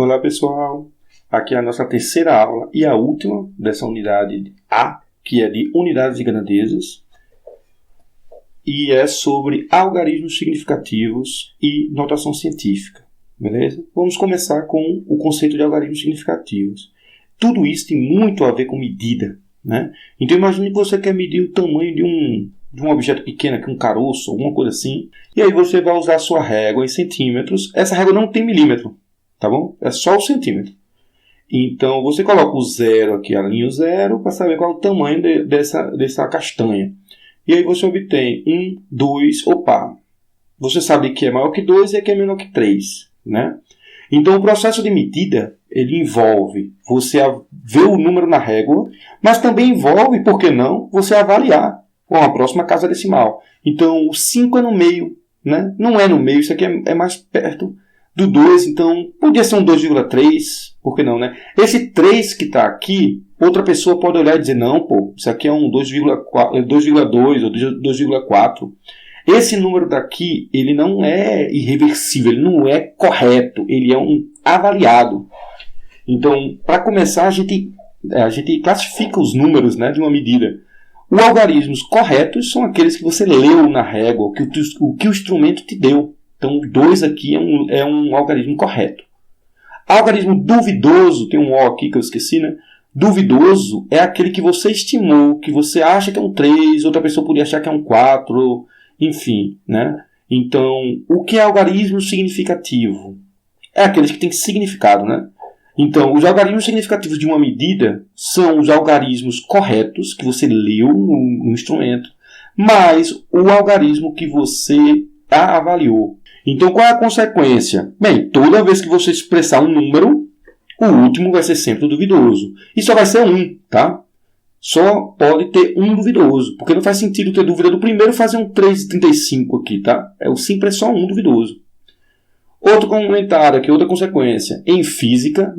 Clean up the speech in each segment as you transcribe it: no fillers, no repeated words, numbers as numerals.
Olá pessoal, aqui é a nossa terceira aula e a última dessa unidade A, que é de unidades de grandezas, e é sobre algarismos significativos e notação científica, beleza? Vamos começar com o conceito de algarismos significativos. Tudo isso tem muito a ver com medida, né? Então imagine que você quer medir o tamanho de um objeto pequeno, aqui um caroço, alguma coisa assim, e aí você vai usar a sua régua em centímetros. Essa régua não tem milímetro, tá bom? É só o centímetro. Então você coloca o zero aqui, a linha zero, para saber qual é o tamanho dessa castanha. E aí você obtém 1, 2, opa, você sabe que é maior que 2 e que é menor que 3, né? Então o processo de medida, ele envolve você ver o número na régua, mas também envolve, por que não, você avaliar com a próxima casa decimal. Então o 5 é no meio, né? Não é no meio, isso aqui é mais perto do 2, então podia ser um 2,3, por que não, né? Esse 3 que está aqui, outra pessoa pode olhar e dizer, não, pô, isso aqui é um 2,2 ou 2,4. Esse número daqui, ele não é irreversível, ele não é correto, ele é um avaliado. Então, para começar, a gente classifica os números, né, de uma medida. Os algarismos corretos são aqueles que você leu na régua, o que o instrumento te deu. Então, 2 aqui é um algarismo correto. Algarismo duvidoso, tem um O aqui que eu esqueci, né? Duvidoso é aquele que você estimou, que você acha que é um 3, outra pessoa podia achar que é um 4, enfim, né? Então, o que é algarismo significativo? É aqueles que têm significado, né? Então, os algarismos significativos de uma medida são os algarismos corretos, que você leu no instrumento, mais o algarismo que você avaliou. Então, qual é a consequência? Bem, toda vez que você expressar um número, o último vai ser sempre o duvidoso. E só vai ser um, tá? Só pode ter um duvidoso, porque não faz sentido ter dúvida do primeiro fazer um 3,35 aqui, tá? O simples é só um duvidoso. Outro comentário aqui, outra consequência. Em física,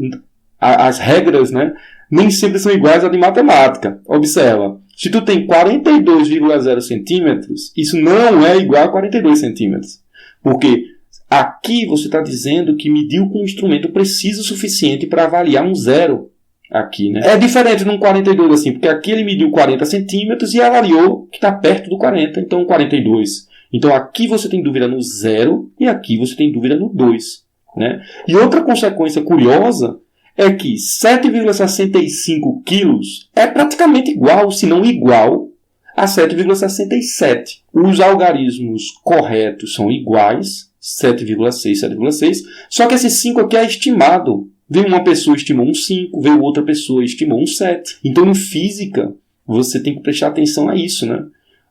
as regras, né, nem sempre são iguais à de matemática. Observa, se tu tem 42,0 centímetros, isso não é igual a 42 centímetros. Porque aqui você está dizendo que mediu com um instrumento preciso o suficiente para avaliar um zero. Aqui, né? É diferente num 42 assim, porque aqui ele mediu 40 centímetros e avaliou que está perto do 40, então 42. Então aqui você tem dúvida no 0 e aqui você tem dúvida no 2. Né? E outra consequência curiosa é que 7,65 quilos é praticamente igual, se não igual, a 7,67. Os algarismos corretos são iguais, 7,6, 7,6, só que esse 5 aqui é estimado. Veio uma pessoa e estimou um 5, veio outra pessoa e estimou um 7. Então, em física, você tem que prestar atenção a isso, né?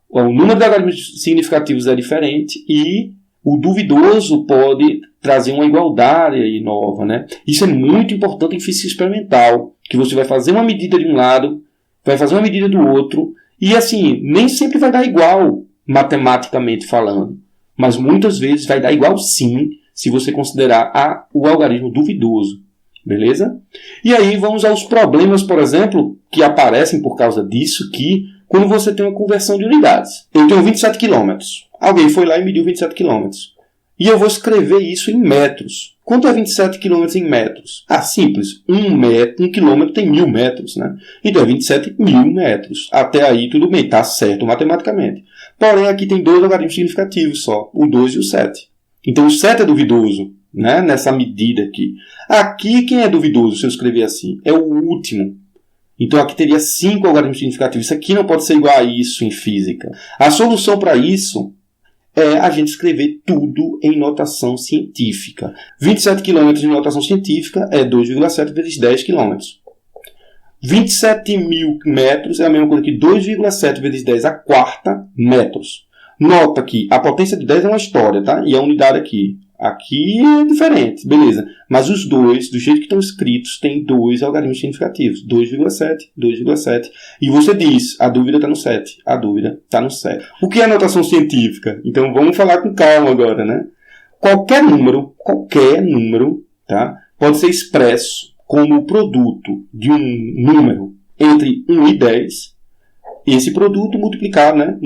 O número de algarismos significativos é diferente e o duvidoso pode trazer uma igualdade nova, né? Isso é muito importante em física experimental, que você vai fazer uma medida de um lado, vai fazer uma medida do outro, e assim, nem sempre vai dar igual, matematicamente falando, mas muitas vezes vai dar igual sim, se você considerar o algarismo duvidoso. Beleza? E aí vamos aos problemas, por exemplo, que aparecem por causa disso, que quando você tem uma conversão de unidades. Eu tenho 27 km. Alguém foi lá e mediu 27 km. E eu vou escrever isso em metros. Quanto é 27 km em metros? Ah, simples. 1 quilômetro tem 1000 metros, né? Então é 27.000 metros. Até aí tudo bem, está certo matematicamente. Porém, aqui tem dois algarismos significativos só, o 2 e o 7. Então o 7 é duvidoso, né? Nessa medida aqui. Aqui, quem é duvidoso, se eu escrever assim? É o último. Então, aqui teria 5 algarismos significativos. Isso aqui não pode ser igual a isso em física. A solução para isso é a gente escrever tudo em notação científica. 27 km em notação científica é 2,7 vezes 10 km. 27.000 metros é a mesma coisa que 2,7 vezes 10 a quarta metros. Nota que a potência de 10 é uma história, tá? E a unidade aqui. Aqui é diferente, beleza. Mas os dois, do jeito que estão escritos, tem dois algarismos significativos. 2,7, 2,7. E você diz, a dúvida está no 7. A dúvida está no 7. O que é notação científica? Então vamos falar com calma agora, né? Qualquer número, tá? Pode ser expresso como o produto de um número entre 1 e 10. Esse produto multiplicado, né?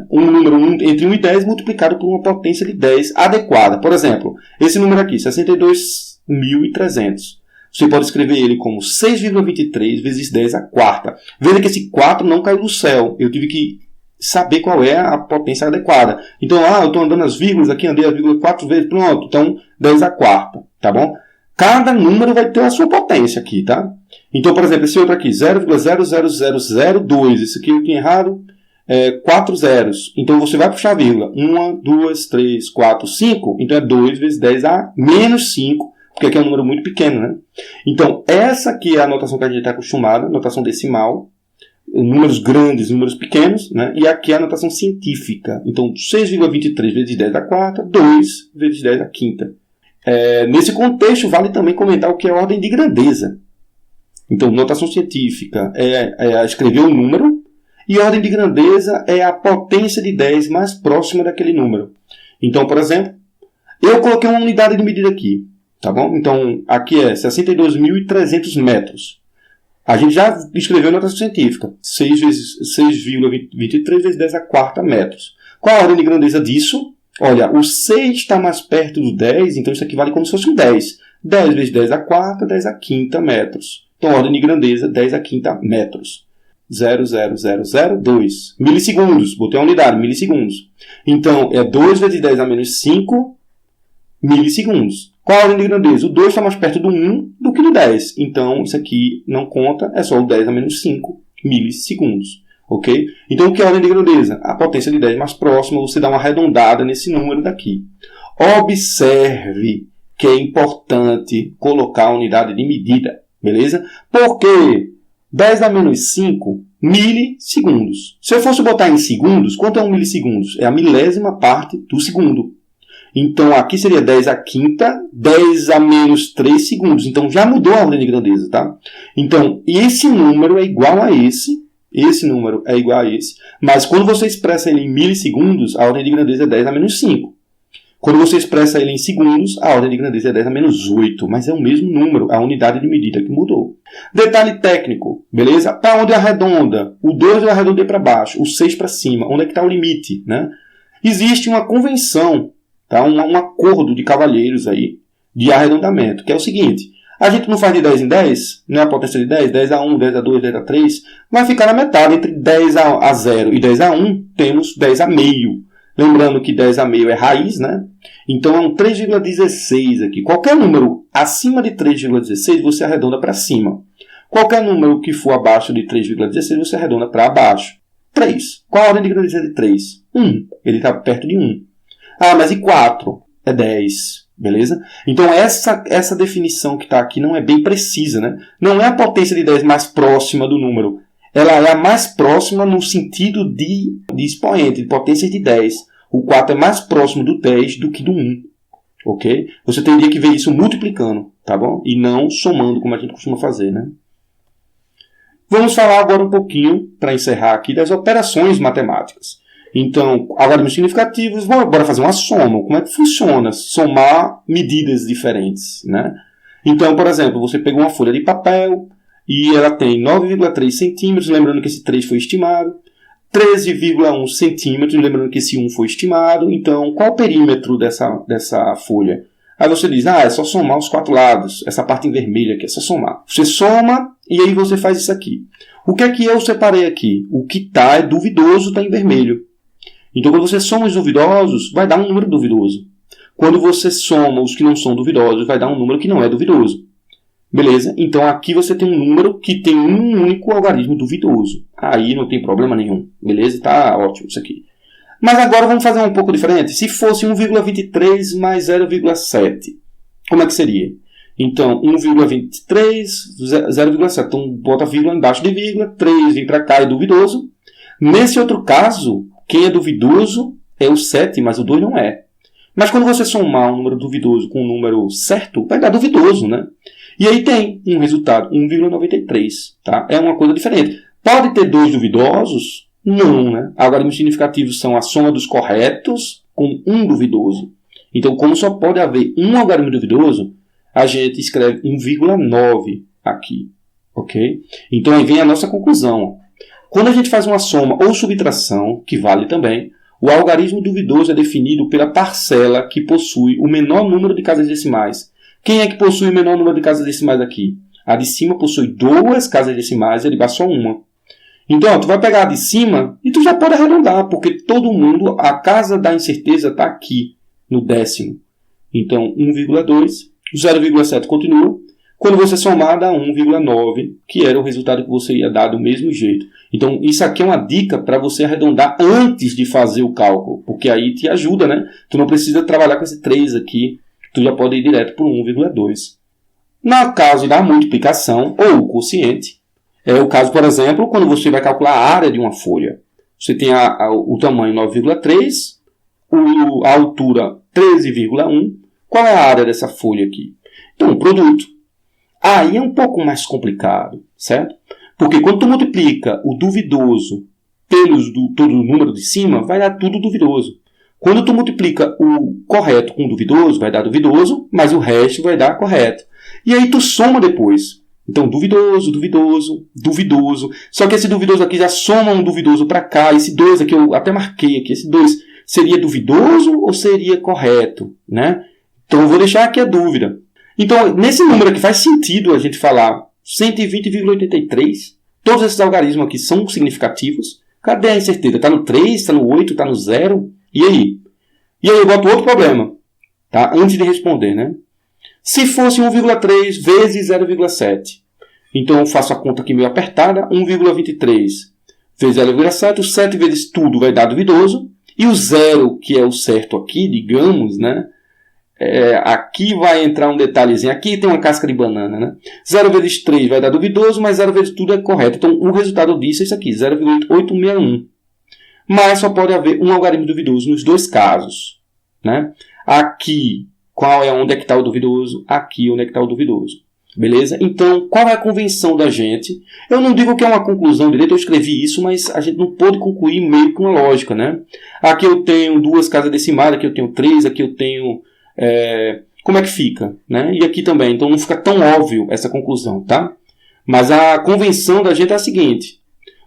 Um número entre 1 e 10 multiplicado por uma potência de 10 adequada. Por exemplo, esse número aqui, 62 10.300. Você pode escrever ele como 6,23 vezes 10 à quarta. Veja que esse 4 não caiu do céu. Eu tive que saber qual é a potência adequada. Então, eu estou andando as vírgulas, aqui andei as vírgulas 4 vezes, pronto. Então, 10 à quarta, tá bom? Cada número vai ter a sua potência aqui, tá? Então, por exemplo, esse outro aqui, 0,00002. Esse aqui eu tinha errado. 4 zeros. Então, você vai puxar a vírgula. 1, 2, 3, 4, 5. Então, é 2 vezes 10 a menos 5. Porque aqui é um número muito pequeno, né? Então, essa aqui é a notação que a gente está acostumado, notação decimal, números grandes, números pequenos, né? E aqui é a notação científica. Então, 6,23 vezes 10 à quarta, 2 vezes 10 à quinta. Nesse contexto, vale também comentar o que é a ordem de grandeza. Então, notação científica é escrever um número, e ordem de grandeza é a potência de 10 mais próxima daquele número. Então, por exemplo, eu coloquei uma unidade de medida aqui. Tá bom? Então, aqui é 62.300 metros. A gente já escreveu notação científica. 6,23 vezes 10 à quarta metros. Qual a ordem de grandeza disso? Olha, o 6 está mais perto do 10, então isso aqui vale como se fosse um 10. 10 vezes 10 à quarta, 10 à quinta metros. Então, ordem de grandeza, 10 à quinta metros. 0,0002 milissegundos. Botei a unidade, milissegundos. Então, é 2 vezes 10 a menos 5 milissegundos. Qual a ordem de grandeza? O 2 está mais perto do 1 do que do 10. Então, isso aqui não conta, é só o 10 a menos 5 milissegundos. Ok? Então, o que é a ordem de grandeza? A potência de 10 mais próxima, você dá uma arredondada nesse número daqui. Observe que é importante colocar a unidade de medida. Beleza? Porque 10 a menos 5 milissegundos. Se eu fosse botar em segundos, quanto é 1 milissegundos? É a milésima parte do segundo. Então, aqui seria 10 à quinta, 10 a menos 3 segundos. Então, já mudou a ordem de grandeza, tá? Então, esse número é igual a esse. Esse número é igual a esse. Mas, quando você expressa ele em milissegundos, a ordem de grandeza é 10 a menos 5. Quando você expressa ele em segundos, a ordem de grandeza é 10 a menos 8. Mas é o mesmo número, a unidade de medida que mudou. Detalhe técnico, beleza? Para onde arredonda? O 2 eu arredondei para baixo, o 6 para cima. Onde é que está o limite, né? Existe uma convenção, tá? Um acordo de cavalheiros aí, de arredondamento, que é o seguinte: a gente não faz de 10 em 10, não é a potência de 10, 10 a 1, 10 a 2, 10 a 3, vai ficar na metade, entre 10 a 0 e 10 a 1, temos 10 a meio. Lembrando que 10 a meio é raiz, né? Então é um 3,16 aqui. Qualquer número acima de 3,16 você arredonda para cima. Qualquer número que for abaixo de 3,16 você arredonda para baixo. 3. Qual a ordem de grandeza de 3? 1. Ele está perto de 1. Mas e 4? É 10. Beleza? Então essa definição que está aqui não é bem precisa, né? Não é a potência de 10 mais próxima do número. Ela é a mais próxima no sentido de expoente, de potência de 10. O 4 é mais próximo do 10 do que do 1. Ok? Você teria que ver isso multiplicando, tá bom? E não somando, como a gente costuma fazer, né? Vamos falar agora um pouquinho, para encerrar aqui, das operações matemáticas. Então, algoritmos significativos, bora fazer uma soma. Como é que funciona somar medidas diferentes, né? Então, por exemplo, você pegou uma folha de papel e ela tem 9,3 centímetros, lembrando que esse 3 foi estimado, 13,1 centímetros, lembrando que esse 1 foi estimado. Então, qual o perímetro dessa folha? Aí você diz, é só somar os 4 lados, essa parte em vermelho aqui, é só somar. Você soma e aí você faz isso aqui. O que é que eu separei aqui? O que é duvidoso está em vermelho. Então, quando você soma os duvidosos, vai dar um número duvidoso. Quando você soma os que não são duvidosos, vai dar um número que não é duvidoso. Beleza? Então, aqui você tem um número que tem um único algarismo duvidoso. Aí não tem problema nenhum. Beleza? Tá ótimo isso aqui. Mas agora vamos fazer um pouco diferente. Se fosse 1,23 mais 0,7, como é que seria? Então, 1,23, 0,7. Então, bota vírgula embaixo de vírgula, 3 vem para cá, é duvidoso. Nesse outro caso, quem é duvidoso é o 7, mas o 2 não é. Mas quando você somar um número duvidoso com um número certo, vai dar duvidoso, né? E aí tem um resultado, 1,93. Tá? É uma coisa diferente. Pode ter 2 duvidosos? Não, né? Algoritmos significativos são a soma dos corretos com um duvidoso. Então, como só pode haver um algarismo duvidoso, a gente escreve 1,9 aqui. Ok? Então, aí vem a nossa conclusão. Quando a gente faz uma soma ou subtração, que vale também, o algarismo duvidoso é definido pela parcela que possui o menor número de casas decimais, Quem é que possui o menor número de casas decimais aqui? A de cima possui 2 casas decimais e a de baixo só uma. Então, ó, tu vai pegar a de cima e tu já pode arredondar, porque todo mundo, a casa da incerteza está aqui, no décimo. Então, 1,2, 0,7 continua. Quando você somar, dá 1,9, que era o resultado que você ia dar do mesmo jeito. Então, isso aqui é uma dica para você arredondar antes de fazer o cálculo, porque aí te ajuda, né? Tu não precisa trabalhar com esse 3 aqui, tu já pode ir direto para o 1,2. No caso da multiplicação ou o quociente, é o caso, por exemplo, quando você vai calcular a área de uma folha. Você tem o tamanho 9,3, a altura 13,1. Qual é a área dessa folha aqui? Então, o produto. Aí é um pouco mais complicado, certo? Porque quando tu multiplica o duvidoso todo o número de cima, vai dar tudo duvidoso. Quando tu multiplica o correto com o duvidoso, vai dar duvidoso, mas o resto vai dar correto. E aí tu soma depois. Então, duvidoso, duvidoso, duvidoso. Só que esse duvidoso aqui já soma um duvidoso para cá. Esse 2 aqui, eu até marquei aqui. Esse 2 seria duvidoso ou seria correto? Né? Então, eu vou deixar aqui a dúvida. Então, nesse número aqui faz sentido a gente falar 120,83. Todos esses algarismos aqui são significativos. Cadê a incerteza? Está no 3, está no 8, está no 0? E aí? E aí eu boto outro problema. Tá? Antes de responder, né? Se fosse 1,3 vezes 0,7, então eu faço a conta aqui meio apertada, 1,23 vezes 0,7, o 7 vezes tudo vai dar duvidoso, e o 0, que é o certo aqui, digamos, né? Aqui vai entrar um detalhezinho, aqui tem uma casca de banana, né? 0 vezes 3 vai dar duvidoso, mas 0 vezes tudo é correto. Então o resultado disso é isso aqui, 0,861. Mas só pode haver um algarismo duvidoso nos dois casos, né? Aqui, onde é que está o duvidoso? Aqui, onde é que está o duvidoso. Beleza? Então, qual é a convenção da gente? Eu não digo que é uma conclusão direita, eu escrevi isso, mas a gente não pode concluir meio com uma lógica, né? Aqui eu tenho 2 casas decimais, aqui eu tenho 3, aqui eu tenho... como é que fica? Né? E aqui também, então não fica tão óbvio essa conclusão, tá? Mas a convenção da gente é a seguinte.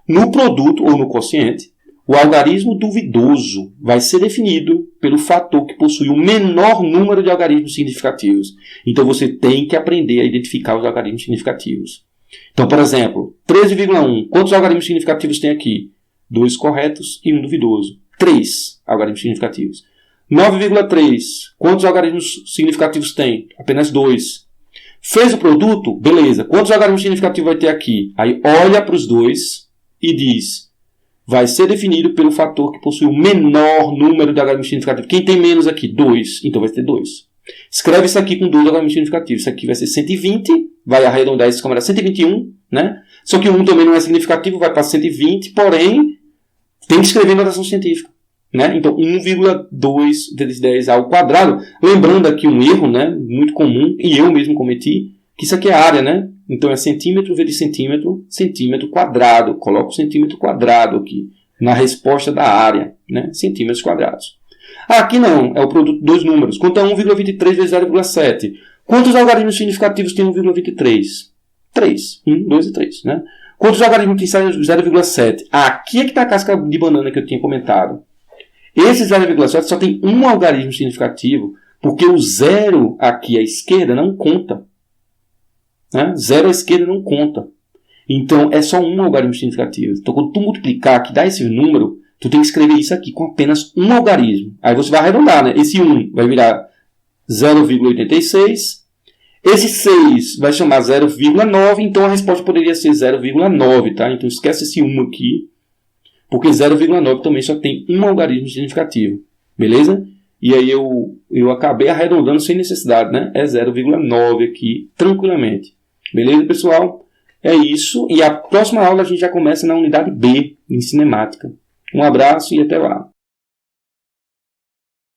No produto, ou no quociente, o algarismo duvidoso vai ser definido pelo fator que possui o menor número de algarismos significativos. Então, você tem que aprender a identificar os algarismos significativos. Então, por exemplo, 13,1. Quantos algarismos significativos tem aqui? 2 corretos e 1 duvidoso. 3 algarismos significativos. 9,3. Quantos algarismos significativos tem? Apenas 2. Fez o produto? Beleza. Quantos algarismos significativos vai ter aqui? Aí, olha para os dois e diz... vai ser definido pelo fator que possui o menor número de algarismos significativos. Quem tem menos aqui? 2. Então vai ter 2. Escreve isso aqui com 2 algarismos significativos. Isso aqui vai ser 120. Vai arredondar isso como era 121. Né? Só que o 1 também não é significativo. Vai para 120. Porém, tem que escrever em notação científica. Né? Então, 1,2 vezes 10 ao quadrado. Lembrando aqui um erro, né? Muito comum. E eu mesmo cometi. Que isso aqui é área, né? Então é centímetro vezes centímetro, centímetro quadrado. Coloco o centímetro quadrado aqui, na resposta da área, né? Centímetros quadrados. Aqui não, é o produto de 2 números. Quanto a 1,23 vezes 0,7? Quantos algarismos significativos tem 1,23? 3. 1, 2 e 3, né? Quantos algarismos tem 0,7? Aqui é que está a casca de banana que eu tinha comentado. Esse 0,7 só tem um algarismo significativo, porque o 0 aqui à esquerda não conta. Né? 0 à esquerda não conta. Então, é só um algarismo significativo. Então, quando tu multiplicar, que dá esse número, tu tem que escrever isso aqui com apenas um algarismo. Aí você vai arredondar, né? Esse 1 vai virar 0,86. Esse 6 vai chamar 0,9. Então, a resposta poderia ser 0,9, tá? Então, esquece esse 1 aqui. Porque 0,9 também só tem um algarismo significativo. Beleza? E aí eu acabei arredondando sem necessidade, né? É 0,9 aqui, tranquilamente. Beleza, pessoal? É isso. E a próxima aula a gente já começa na unidade B, em cinemática. Um abraço e até lá.